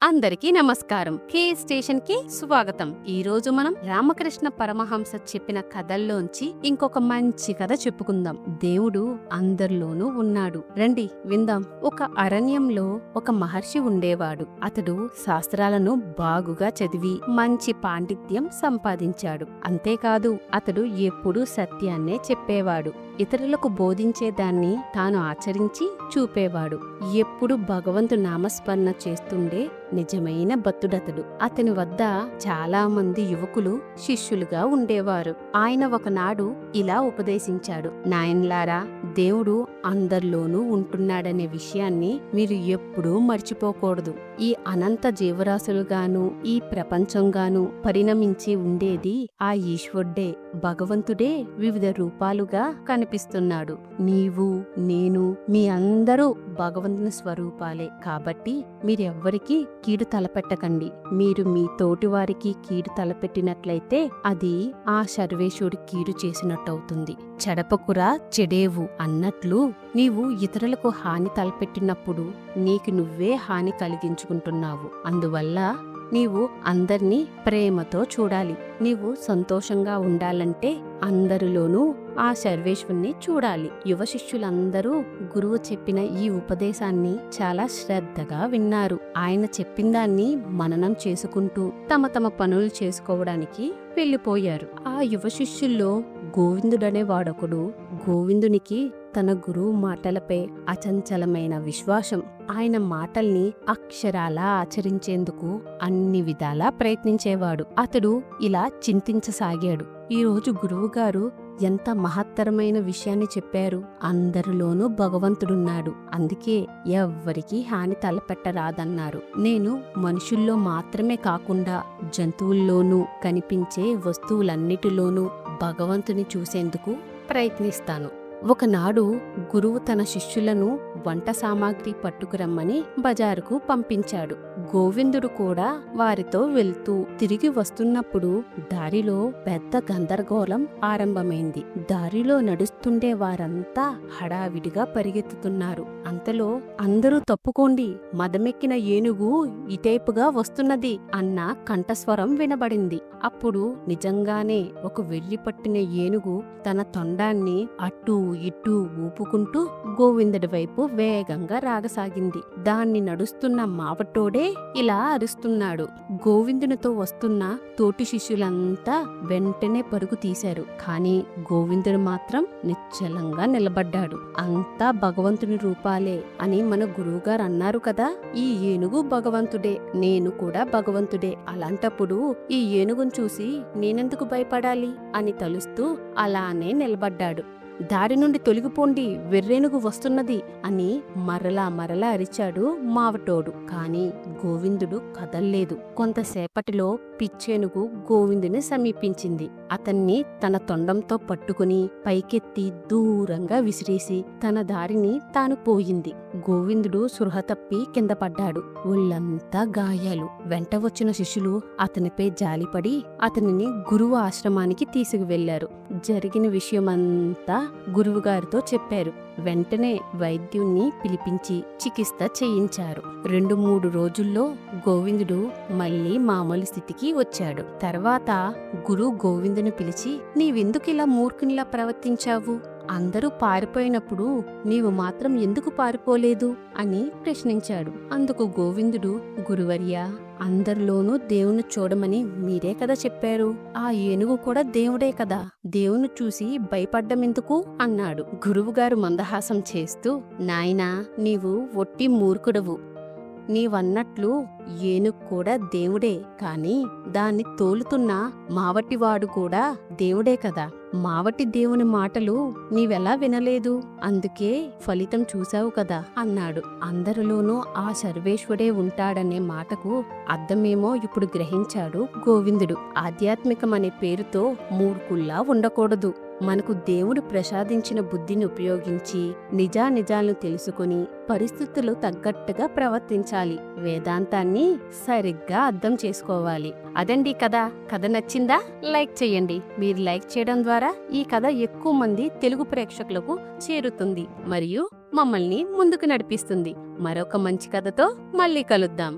అందరికీ నమస్కారం. కే స్టేషన్ కి స్వాగతం. ఈ రోజు మనం రామకృష్ణ పరమహంస చెప్పిన కథల్లోంచి ఇంకొక మంచి కథ చెప్పుకుందాం. దేవుడు అందరిలోనూ ఉన్నాడు. రండి విందాం. ఒక అరణ్యంలో ఒక మహర్షి ఉండేవాడు. అతడు శాస్త్రాలను బాగుగా చదివి మంచి పాండిత్యం సంపాదించాడు. అంతేకాదు అతడు ఎప్పుడూ సత్యాన్నే చెప్పేవాడు. ఇతరులకు బోధించేదాన్ని తాను ఆచరించి చూపేవాడు. ఎప్పుడు భగవంతు నామస్మరణ చేస్తుండే నిజమైన భక్తుడతడు. అతని వద్ద చాలా మంది యువకులు శిష్యులుగా ఉండేవారు. ఆయన ఒకనాడు ఇలా ఉపదేశించాడు. నాయన్లారా, దేవుడు అందరిలోనూ ఉంటున్నాడనే విషయాన్ని మీరు ఎప్పుడూ మర్చిపోకూడదు. ఈ అనంత జీవరాశులుగాను ఈ ప్రపంచంగాను పరిణమించి ఉండేది ఆ ఈశ్వరుడే. భగవంతుడే వివిధ రూపాలుగా కనిపిస్తున్నాడు. నీవు నేను మీ అందరూ భగవంతుని స్వరూపాలే. కాబట్టి మీరెవ్వరికీ కీడు తలపెట్టకండి. మీరు మీ తోటివారికి కీడు తలపెట్టినట్లయితే అది ఆ సర్వేశ్వరుడి కీడు చేసినట్టవుతుంది. చెడపకురా చెడేవు అన్నట్లు నీవు ఇతరులకు హాని తలపెట్టినప్పుడు నీకు నువ్వే హాని కలిగించుకుంటున్నావు. అందువల్ల నీవు అందర్నీ ప్రేమతో చూడాలి. నీవు సంతోషంగా ఉండాలంటే అందరిలోనూ ఆ సర్వేశ్వరుణ్ణి చూడాలి. యువ శిష్యులందరూ గురువు చెప్పిన ఈ ఉపదేశాన్ని చాలా శ్రద్ధగా విన్నారు. ఆయన చెప్పిందాన్ని మననం చేసుకుంటూ తమ తమ పనులు చేసుకోవడానికి వెళ్లిపోయారు. ఆ యువ శిష్యుల్లో గోవిందుడనే వాడొకడు. గోవిందునికి తన గురువు మాటలపై అచంచలమైన విశ్వాసం. ఆయన మాటల్ని అక్షరాలా ఆచరించేందుకు అన్ని విధాలా ప్రయత్నించేవాడు. అతడు ఇలా చింతించసాగాడు. ఈరోజు గురువుగారు ఎంత మహత్తరమైన విషయాన్ని చెప్పారు. అందరిలోనూ భగవంతుడున్నాడు. అందుకే ఎవ్వరికీ హాని తలపెట్టరాదన్నారు. నేను మనుషుల్లో మాత్రమే కాకుండా జంతువుల్లోనూ కనిపించే వస్తువులన్నిటిలోనూ భగవంతుని చూసేందుకు ప్రయత్నిస్తాను. ఒకనాడు గురువు తన శిష్యులను వంట సామాగ్రి పట్టుకురమ్మని బజారుకు పంపించాడు. గోవిందుడు కూడా వారితో వెళ్తూ తిరిగి వస్తున్నప్పుడు దారిలో పెద్ద గందరగోళం ఆరంభమైంది. దారిలో నడుస్తుండే వారంతా హడావిడిగా పరిగెత్తుతున్నారు. అంతలో అందరూ తప్పుకోండి, మదమెక్కిన ఏనుగు ఇటైపుగా వస్తున్నది అన్న కంఠస్వరం వినబడింది. అప్పుడు నిజంగానే ఒక వెర్రి పట్టిన ఏనుగు తన తొండాన్ని అట్టూ ఇట్టూ ఊపుకుంటూ గోవిందుడి వైపు వేగంగా రాగసాగింది. దాన్ని నడుస్తున్న మావటోడే ఇలా అరుస్తున్నాడు. గోవిందునితో వస్తున్న తోటి శిష్యులంతా వెంటనే పరుగు తీశారు. కాని గోవిందుడు మాత్రం నిశ్చలంగా నిలబడ్డాడు. అంతా భగవంతుని రూపాలే అని మన గురువుగారు అన్నారు కదా. ఈ ఏనుగు భగవంతుడే, నేను కూడా భగవంతుడే. అలాంటప్పుడు ఈ ఏనుగును చూసి నేనెందుకు భయపడాలి అని తలుస్తూ అలానే నిలబడ్డాడు. దారి నుండి తొలగిపోండి, వెర్రేనుగు వస్తున్నది అని మరలా అరిచాడు మావటోడు. కాని గోవిందుడు కదల్లేదు. కొంతసేపటిలో పిచ్చేనుగు గోవిందుని సమీపించింది. అతన్ని తన తొండంతో పట్టుకుని పైకెత్తి దూరంగా విసిరేసి తన దారిని తాను పోయింది. గోవిందుడు సృహ తప్పి కింద పడ్డాడు. ఒళ్ళంతా గాయాలు. వెంట వచ్చిన శిష్యులు అతనిపై జాలిపడి అతనిని గురువు ఆశ్రమానికి తీసుకువెళ్లారు. జరిగిన విషయమంతా గురువుగారితో చెప్పారు. వెంటనే వైద్యుణ్ణి పిలిపించి చికిత్స చేయించారు. 2-3 రోజుల్లో గోవిందుడు మళ్లీ మామూలు స్థితికి వచ్చాడు. తర్వాత గురువు గోవిందుని పిలిచి, నీవెందుకిలా మూర్ఖునిలా ప్రవర్తించావు? అందరూ పారిపోయినప్పుడు నీవు మాత్రం ఎందుకు పారిపోలేదు అని ప్రశ్నించాడు. అందుకు గోవిందుడు, గురువర్యా, అందరిలోనూ దేవుని చూడమని మీరే కదా చెప్పారు. ఆ ఏనుగు కూడా దేవుడే కదా, దేవుని చూసి భయపడ్డమెందుకు అన్నాడు. గురువుగారు మందహాసం చేస్తూ, నాయనా, నీవు ఒట్టి మూర్ఖుడవు. నీవన్నట్లు ఏనుగు కూడా దేవుడే, కాని దాన్ని తోలుతున్న మావటివాడు కూడా దేవుడే కదా. మావటి దేవుని మాటలు నీవెలా వినలేదు? అందుకే ఫలితం చూశావు కదా అన్నాడు. అందరిలోనూ ఆ సర్వేశ్వరుడే ఉంటాడనే మాటకు అర్థమేమో ఇప్పుడు గ్రహించాడు గోవిందుడు. ఆధ్యాత్మికమనే పేరుతో మూర్ఖుల్లా ఉండకూడదు. మనకు దేవుడు ప్రసాదించిన బుద్ధిని ఉపయోగించి నిజాలను తెలుసుకుని పరిస్థితులు తగ్గట్టుగా ప్రవర్తించాలి. వేదాంతాన్ని సరిగ్గా అర్థం చేసుకోవాలి. అదండి కథ. కథ నచ్చిందా? లైక్ చేయండి. మీరు లైక్ చేయడం ద్వారా ఈ కథ ఎక్కువ మంది తెలుగు ప్రేక్షకులకు చేరుతుంది మరియు మమ్మల్ని ముందుకు నడిపిస్తుంది. మరొక మంచి కథతో మళ్ళీ కలుద్దాం.